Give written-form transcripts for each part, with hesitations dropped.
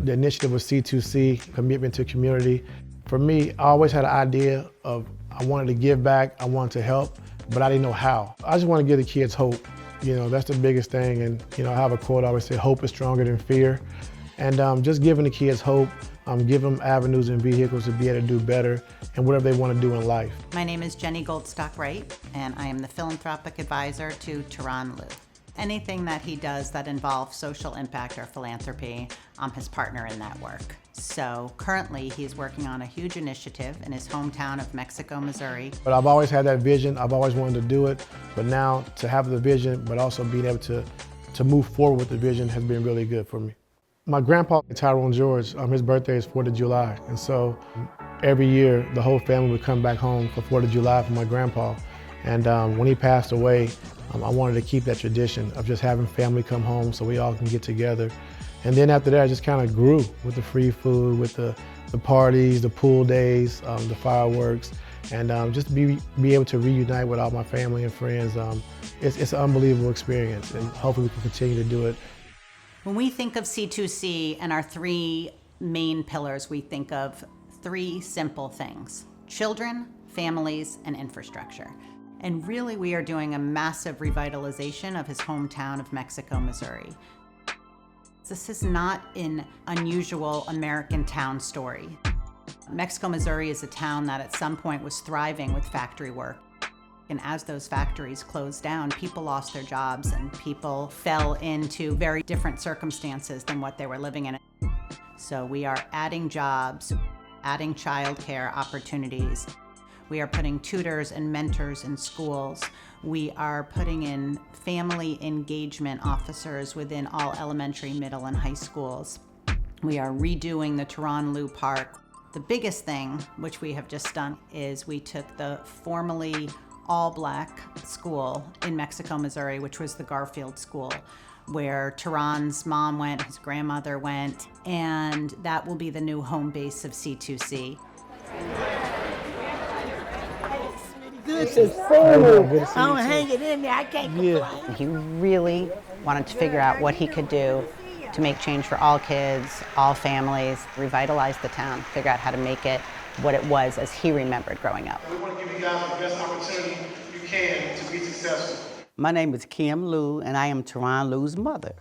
The initiative was C2C, commitment to community. For me, I always had an idea of I wanted to give back, I wanted to help, but I didn't know how. I just want to give the kids hope. That's the biggest thing. And I have a quote I always say, hope is stronger than fear. And just giving the kids hope, give them avenues and vehicles to be able to do better and whatever they want to do in life. My name is Jenny Goldstock-Wright, and I am the philanthropic advisor to Tyronn Lue. Anything that he does that involves social impact or philanthropy, I'm his partner in that work. So currently he's working on a huge initiative in his hometown of Mexico, Missouri. But I've always had that vision, I've always wanted to do it, but now to have the vision, but also being able to move forward with the vision has been really good for me. My grandpa, Tyronn George, his birthday is 4th of July, and so every year the whole family would come back home for 4th of July for my grandpa. And when he passed away, I wanted to keep that tradition of just having family come home so we all can get together. And then after that, I just kind of grew with the free food, with the parties, the pool days, the fireworks, and just be able to reunite with all my family and friends. It's an unbelievable experience, and hopefully we can continue to do it. When we think of C2C and our three main pillars, we think of three simple things: children, families, and infrastructure. And really, we are doing a massive revitalization of his hometown of Mexico, Missouri. This is not an unusual American town story. Mexico, Missouri is a town that at some point was thriving with factory work. And as those factories closed down, people lost their jobs and people fell into very different circumstances than what they were living in. So we are adding jobs, adding childcare opportunities. We are putting tutors and mentors in schools. We are putting in family engagement officers within all elementary, middle, and high schools. We are redoing the Tyronn Lue Park. The biggest thing, which we have just done, is we took the formerly all-black school in Mexico, Missouri, which was the Garfield School, where Tyronn's mom went, his grandmother went, and that will be the new home base of C2C. Good to see you. I'm hanging in there. I can't complain. He really wanted to figure out what he could do to make change for all kids, all families, revitalize the town, figure out how to make it what it was as he remembered growing up. We want to give you guys the best opportunity you can to be successful. My name is Kim Lue, and I am Tyronn Lue's mother.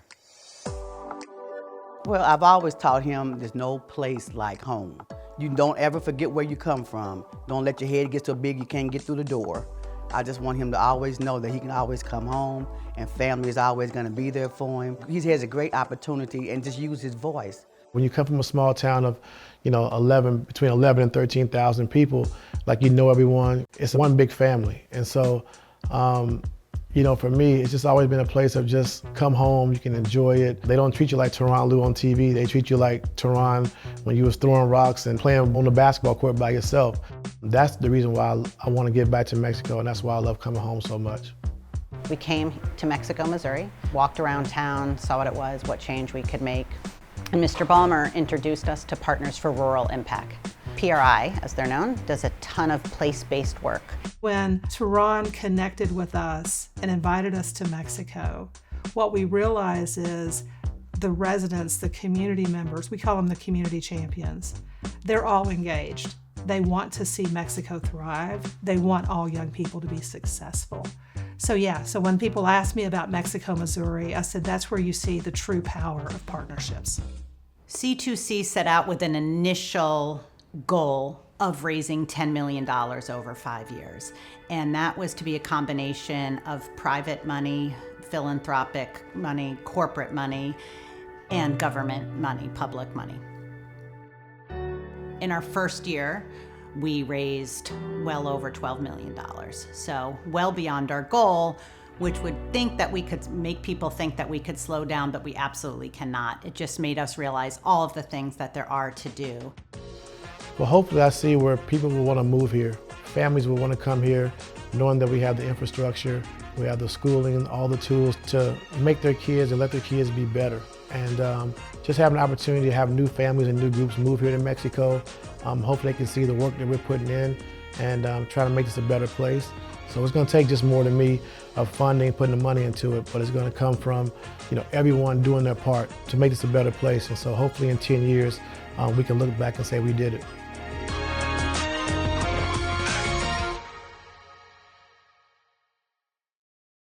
Well, I've always taught him there's no place like home. You don't ever forget where you come from. Don't let your head get so big you can't get through the door. I just want him to always know that he can always come home and family is always gonna be there for him. He has a great opportunity and just use his voice. When you come from a small town of, between 11 and 13,000 people, like everyone, it's one big family. And so, for me, it's just always been a place of just come home, you can enjoy it. They don't treat you like Tyronn Lue on TV. They treat you like Tyronn when you was throwing rocks and playing on the basketball court by yourself. That's the reason why I want to get back to Mexico, and that's why I love coming home so much. We came to Mexico, Missouri, walked around town, saw what it was, what change we could make. And Mr. Ballmer introduced us to Partners for Rural Impact. PRI, as they're known, does a ton of place-based work. When Tyronn connected with us and invited us to Mexico, what we realized is the residents, the community members, we call them the community champions, they're all engaged. They want to see Mexico thrive. They want all young people to be successful. So when people ask me about Mexico, Missouri, I said that's where you see the true power of partnerships. C2C set out with an initial goal of raising $10 million over 5 years. And that was to be a combination of private money, philanthropic money, corporate money, and government money, public money. In our first year, we raised well over $12 million. So well beyond our goal, which would think that we could make people think that we could slow down, but we absolutely cannot. It just made us realize all of the things that there are to do. Well, hopefully I see where people will want to move here. Families will want to come here, knowing that we have the infrastructure, we have the schooling, all the tools to make their kids and let their kids be better. And just having an opportunity to have new families and new groups move here to Mexico. Hopefully they can see the work that we're putting in and try to make this a better place. So it's going to take just more than me of funding, putting the money into it, but it's going to come from, everyone doing their part to make this a better place. And so hopefully in 10 years, we can look back and say we did it.